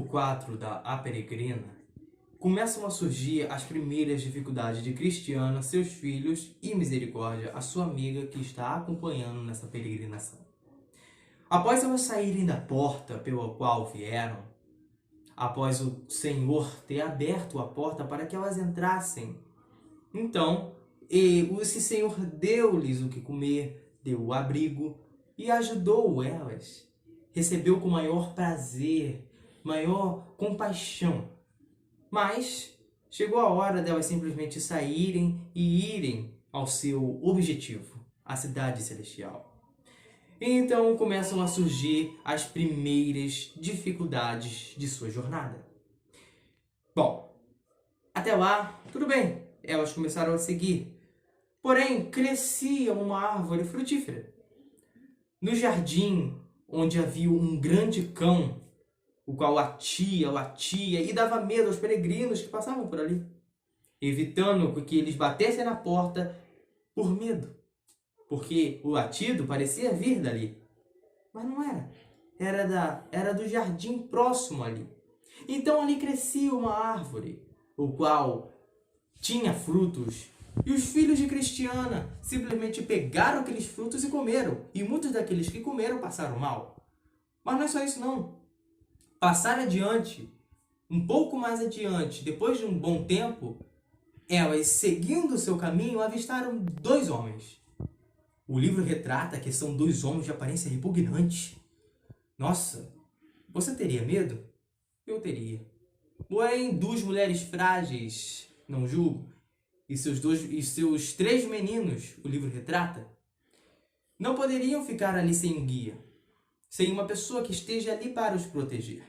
capítulo 4 da A Peregrina, começam a surgir as primeiras dificuldades de Cristiana, seus filhos e Misericórdia, a sua amiga que está acompanhando nessa peregrinação. Após elas saírem da porta pela qual vieram, após o Senhor ter aberto a porta para que elas entrassem, então esse Senhor deu-lhes o que comer, deu o abrigo e ajudou elas. Recebeu com maior prazer, maior compaixão. Mas chegou a hora delas simplesmente saírem e irem ao seu objetivo, a cidade celestial. E então começam a surgir as primeiras dificuldades de sua jornada. Bom, até lá, tudo bem, elas começaram a seguir. Porém, crescia uma árvore frutífera. No jardim, onde havia um grande cão, o qual latia e dava medo aos peregrinos que passavam por ali, evitando que eles batessem na porta por medo, porque o latido parecia vir dali, mas não era. Era do jardim próximo ali. Então ali crescia uma árvore, o qual tinha frutos, e os filhos de Cristiana simplesmente pegaram aqueles frutos e comeram, e muitos daqueles que comeram passaram mal. Mas não é só isso não. Passar adiante, um pouco mais adiante, depois de um bom tempo, elas, seguindo o seu caminho, avistaram dois homens. O livro retrata que são dois homens de aparência repugnante. Nossa, você teria medo? Eu teria. Porém, duas mulheres frágeis, não julgo, e seus três meninos, o livro retrata, não poderiam ficar ali sem um guia, sem uma pessoa que esteja ali para os proteger.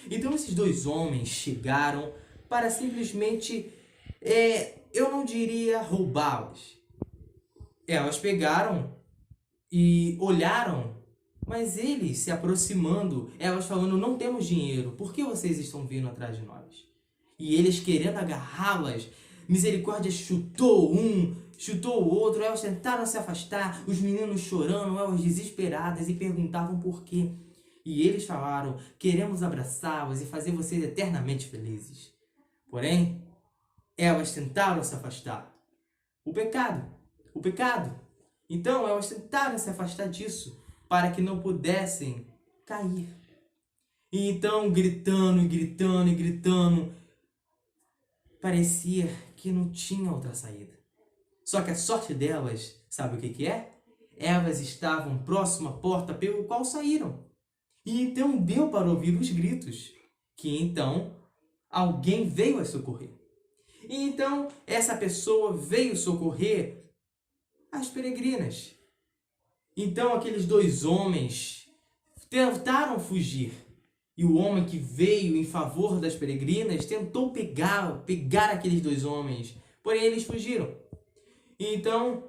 Então esses dois homens chegaram para simplesmente, eu não diria roubá-los. Elas pegaram e olharam, mas eles se aproximando, elas falando, não temos dinheiro, por que vocês estão vindo atrás de nós? E eles querendo agarrá-las, Misericórdia chutou um, chutou o outro, elas tentaram se afastar, os meninos chorando, elas desesperadas e perguntavam por quê. E eles falaram, queremos abraçá-los e fazer vocês eternamente felizes. Porém, elas tentaram se afastar. O pecado. Então, elas tentaram se afastar disso, para que não pudessem cair. E então, gritando, parecia que não tinha outra saída. Só que a sorte delas, sabe o que é? Elas estavam próximo à porta pelo qual saíram. E então deu para ouvir os gritos, que então alguém veio as socorrer. E então essa pessoa veio socorrer as peregrinas. Então aqueles dois homens tentaram fugir. E o homem que veio em favor das peregrinas tentou pegar aqueles dois homens. Porém eles fugiram. E então,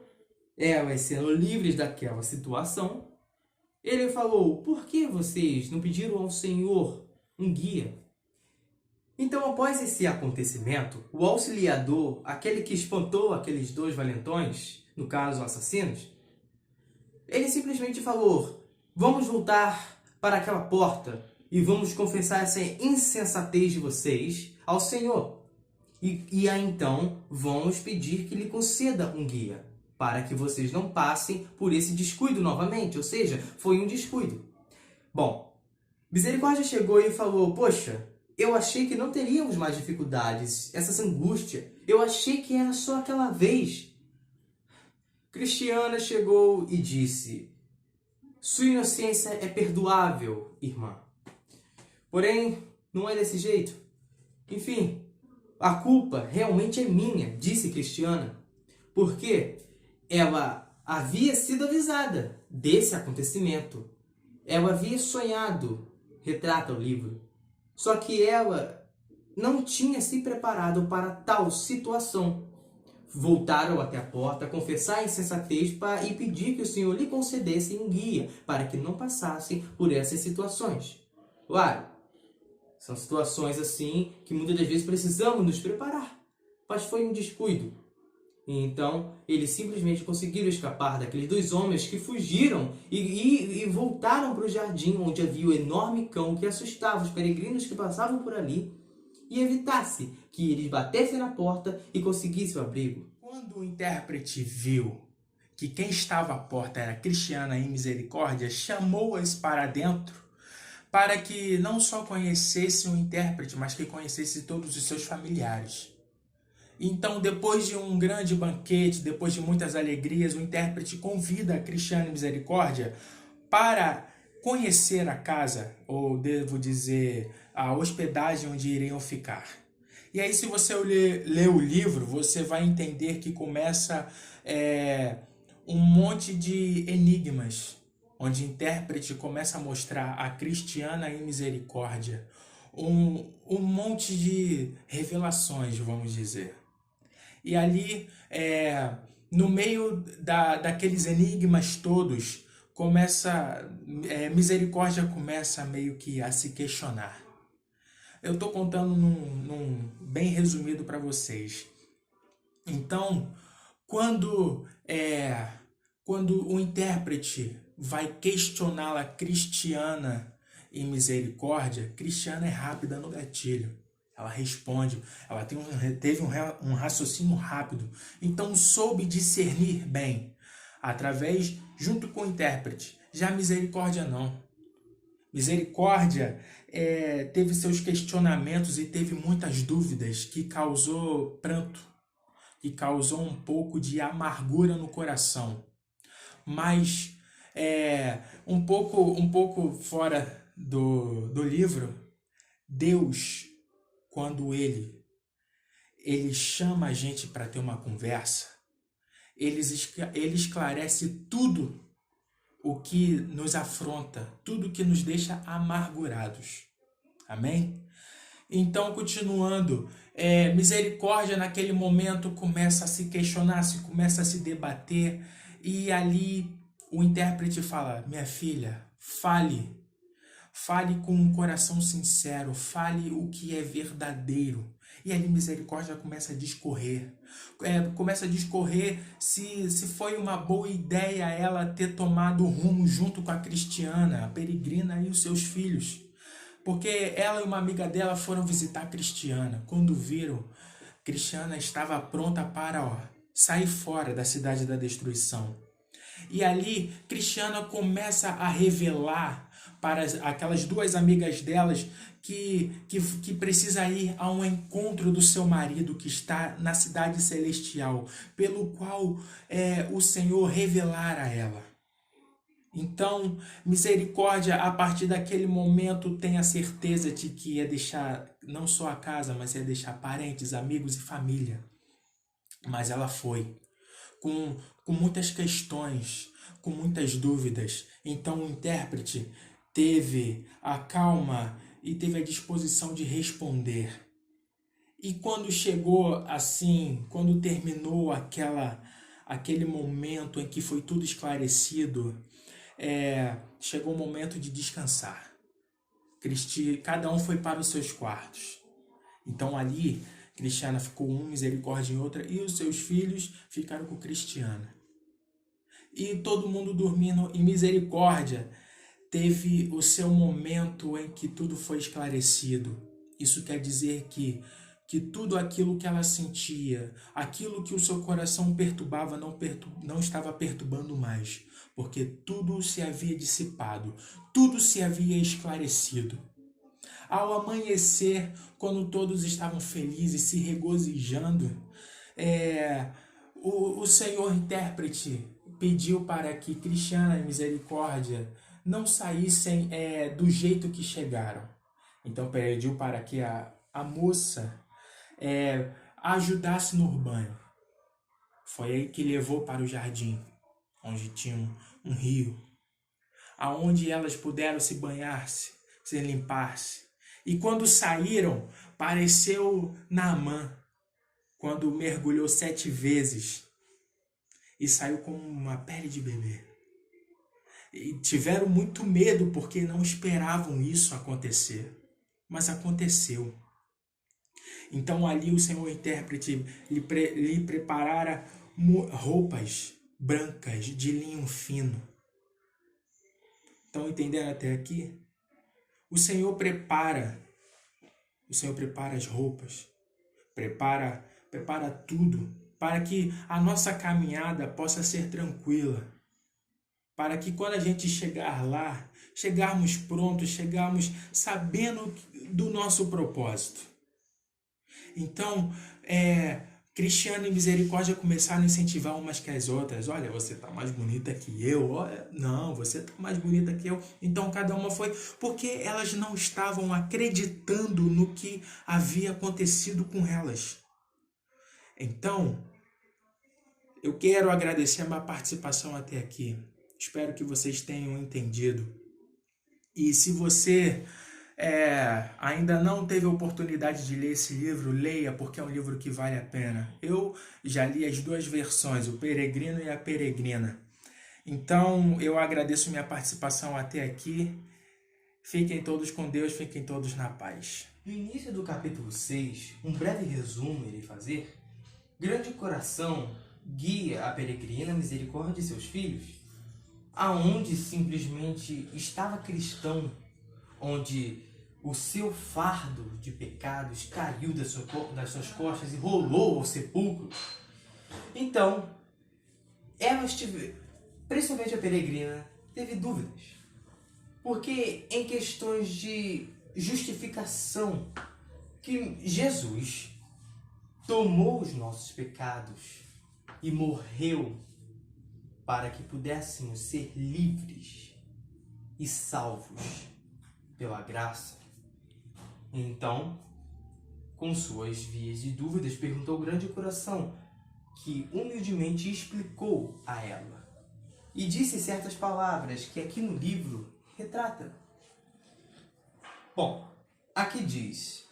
elas sendo livres daquela situação, ele falou, por que vocês não pediram ao Senhor um guia? Então, após esse acontecimento, o auxiliador, aquele que espantou aqueles dois valentões, no caso assassinos, ele simplesmente falou, vamos voltar para aquela porta e vamos confessar essa insensatez de vocês ao Senhor. E aí então vamos pedir que lhe conceda um guia, para que vocês não passem por esse descuido novamente, ou seja, foi um descuido. Bom, Misericórdia chegou e falou, poxa, eu achei que não teríamos mais dificuldades, essa angústia, eu achei que era só aquela vez. Cristiana chegou e disse, sua inocência é perdoável, irmã. Porém, não é desse jeito. Enfim, a culpa realmente é minha, disse Cristiana, porque ela havia sido avisada desse acontecimento. Ela havia sonhado, retrata o livro. Só que ela não tinha se preparado para tal situação. Voltaram até a porta, confessar a insensatez e pedir que o Senhor lhe concedesse um guia para que não passassem por essas situações. Claro, são situações assim que muitas das vezes precisamos nos preparar. Mas foi um descuido. Então, eles simplesmente conseguiram escapar daqueles dois homens que fugiram e voltaram para o jardim onde havia o enorme cão que assustava os peregrinos que passavam por ali e evitasse que eles batessem na porta e conseguissem o abrigo. Quando o intérprete viu que quem estava à porta era Cristiana e Misericórdia, chamou-as para dentro para que não só conhecesse o intérprete, mas que conhecesse todos os seus familiares. Então, depois de um grande banquete, depois de muitas alegrias, o intérprete convida a Cristiana e Misericórdia para conhecer a casa, ou devo dizer, a hospedagem onde iriam ficar. E aí, se você ler o livro, você vai entender que começa um monte de enigmas, onde o intérprete começa a mostrar a Cristiana e Misericórdia um monte de revelações, vamos dizer. E ali, no meio daqueles enigmas todos, Misericórdia começa meio que a se questionar. Eu estou contando num bem resumido para vocês. Então, quando o intérprete vai questioná-la Cristiana e Misericórdia, Cristiana é rápida no gatilho. Ela responde, ela teve um raciocínio rápido, então soube discernir bem, junto com o intérprete. Já Misericórdia não. Misericórdia teve seus questionamentos e teve muitas dúvidas que causou pranto, que causou um pouco de amargura no coração. Mas um pouco fora do livro, Deus, quando ele chama a gente para ter uma conversa, ele esclarece tudo o que nos afronta, tudo que nos deixa amargurados. Amém? Então, continuando, Misericórdia naquele momento começa a se questionar, começa a se debater, e ali o intérprete fala: minha filha, fale com um coração sincero, fale o que é verdadeiro. E ali Misericórdia começa a discorrer. Se foi uma boa ideia ela ter tomado o rumo junto com a Cristiana, a peregrina e os seus filhos. Porque ela e uma amiga dela foram visitar a Cristiana. Quando viram, Cristiana estava pronta para sair fora da cidade da destruição. E ali, Cristiana começa a revelar para aquelas duas amigas delas que precisa ir a um encontro do seu marido que está na cidade celestial, pelo qual o Senhor revelar a ela. Então, Misericórdia, a partir daquele momento, tem a certeza de que ia deixar não só a casa, mas ia deixar parentes, amigos e família. Mas ela foi com muitas questões, com muitas dúvidas. Então o intérprete teve a calma e teve a disposição de responder. E quando chegou assim, quando terminou aquele momento em que foi tudo esclarecido, chegou o momento de descansar. Cada um foi para os seus quartos. Então ali, Cristiana ficou Misericórdia em outra, e os seus filhos ficaram com Cristiana. E todo mundo dormindo, e Misericórdia teve o seu momento em que tudo foi esclarecido. Isso quer dizer que tudo aquilo que ela sentia, aquilo que o seu coração perturbava, não estava perturbando mais, porque tudo se havia dissipado, tudo se havia esclarecido. Ao amanhecer, quando todos estavam felizes, se regozijando, o Senhor intérprete pediu para que Cristiana e Misericórdia não saíssem do jeito que chegaram. Então pediu para que a moça ajudasse no banho. Foi aí que levou para o jardim, onde tinha um rio, aonde elas puderam se banhar-se, se limpar-se. E quando saíram, pareceu Naamã, quando mergulhou 7 vezes e saiu com uma pele de bebê. E tiveram muito medo porque não esperavam isso acontecer, mas aconteceu. Então ali o Senhor intérprete lhe preparara roupas brancas de linho fino. Estão entendendo até aqui? O Senhor prepara as roupas, prepara tudo para que a nossa caminhada possa ser tranquila, para que quando a gente chegar lá, chegarmos prontos, chegarmos sabendo do nosso propósito. Então, Cristiano e Misericórdia começaram a incentivar umas que as outras. Olha, você tá mais bonita que eu. Olha, não, você tá mais bonita que eu. Então, cada uma foi... Porque elas não estavam acreditando no que havia acontecido com elas. Então, eu quero agradecer a minha participação até aqui. Espero que vocês tenham entendido. E se você ainda não teve a oportunidade de ler esse livro, leia, porque é um livro que vale a pena. Eu já li as duas versões, O Peregrino e a Peregrina. Então, eu agradeço minha participação até aqui. Fiquem todos com Deus, fiquem todos na paz. No início do capítulo 6, um breve resumo irei fazer. Grande coração guia a peregrina Misericórdia e seus filhos, aonde simplesmente estava cristão, onde o seu fardo de pecados caiu das suas costas e rolou ao sepulcro. Então, principalmente a peregrina, teve dúvidas. Porque em questões de justificação, que Jesus tomou os nossos pecados e morreu para que pudéssemos ser livres e salvos pela graça. Então, com suas vias de dúvidas, perguntou ao grande coração, que humildemente explicou a ela. E disse certas palavras que aqui no livro retrata. Bom, aqui diz: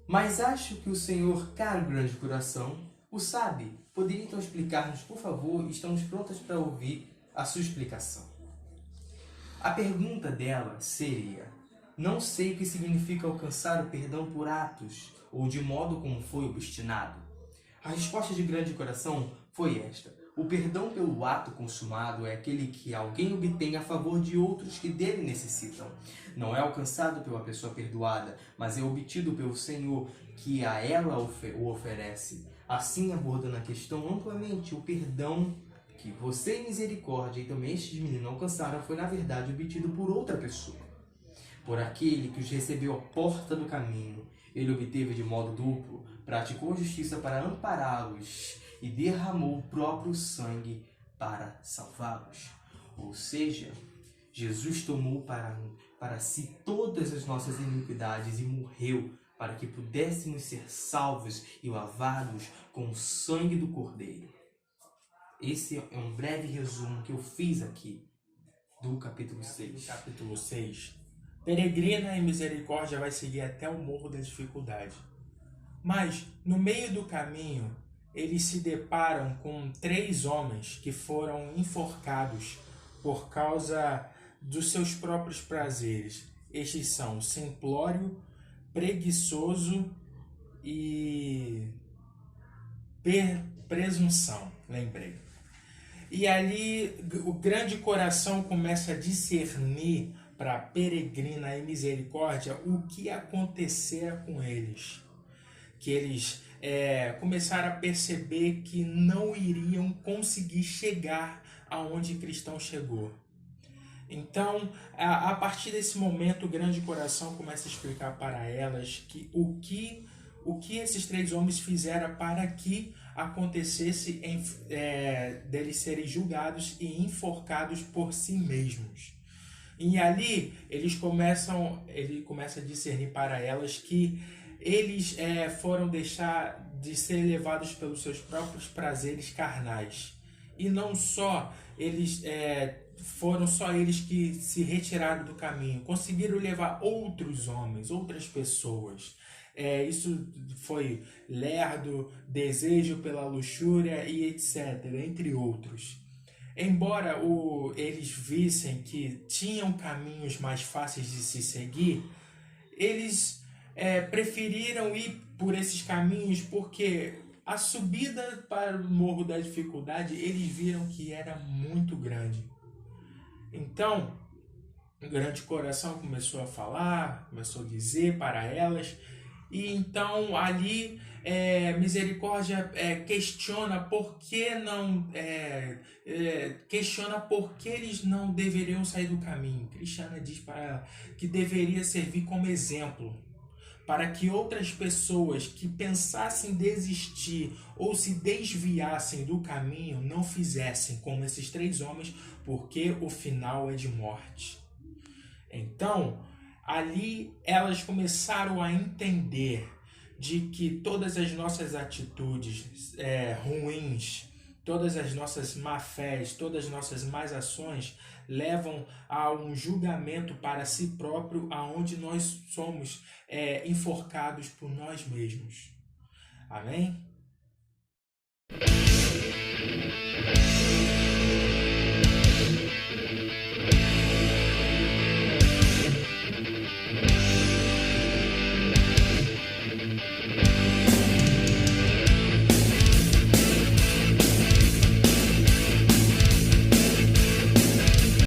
mas acho que o Senhor, caro grande coração, o sabe. Poderia então explicar-nos, por favor? Estamos prontas para ouvir a sua explicação. A pergunta dela seria: não sei o que significa alcançar o perdão por atos, ou de modo como foi obstinado. A resposta de grande coração foi esta: o perdão pelo ato consumado é aquele que alguém obtém a favor de outros que dele necessitam. Não é alcançado pela pessoa perdoada, mas é obtido pelo Senhor, que a ela o oferece. Assim, abordando a questão amplamente, o perdão que você, Misericórdia, e também estes meninos alcançaram foi, na verdade, obtido por outra pessoa. Por aquele que os recebeu à porta do caminho. Ele obteve de modo duplo, praticou justiça para ampará-los e derramou o próprio sangue para salvá-los. Ou seja, Jesus tomou para si todas as nossas iniquidades e morreu para que pudéssemos ser salvos e lavados com o sangue do Cordeiro. Esse é um breve resumo que eu fiz aqui do capítulo 6. Capítulo 6. Peregrina e Misericórdia vai seguir até o Morro da Dificuldade. Mas, no meio do caminho, eles se deparam com 3 homens que foram enforcados por causa dos seus próprios prazeres. Estes são Simplório, Preguiçoso e Presunção, lembrei. E ali o grande coração começa a discernir para a Peregrina e Misericórdia o que acontecera com eles. Que eles começaram a perceber que não iriam conseguir chegar aonde Cristão chegou. Então, a partir desse momento, o grande coração começa a explicar para elas que o que esses 3 homens fizeram para que acontecesse deles serem julgados e enforcados por si mesmos. E ali ele começa a discernir para elas que eles foram deixar de ser levados pelos seus próprios prazeres carnais. E não só eles foram só eles que se retiraram do caminho, conseguiram levar outros homens, outras pessoas. Isso foi lerdo, desejo pela luxúria e etc., entre outros. Embora eles vissem que tinham caminhos mais fáceis de se seguir, eles preferiram ir por esses caminhos porque a subida para o Morro da Dificuldade, eles viram que era muito grande. Então, o grande coração começou a falar, começou a dizer para elas, e então ali Misericórdia questiona por que não questiona por que eles não deveriam sair do caminho. Cristiana diz para ela que deveria servir como exemplo para que outras pessoas que pensassem desistir ou se desviassem do caminho não fizessem como esses 3 homens, porque o final é de morte. Então, ali elas começaram a entender de que todas as nossas atitudes ruins, todas as nossas má-fés, todas as nossas más ações levam a um julgamento para si próprio, aonde nós somos enforcados por nós mesmos. Amém?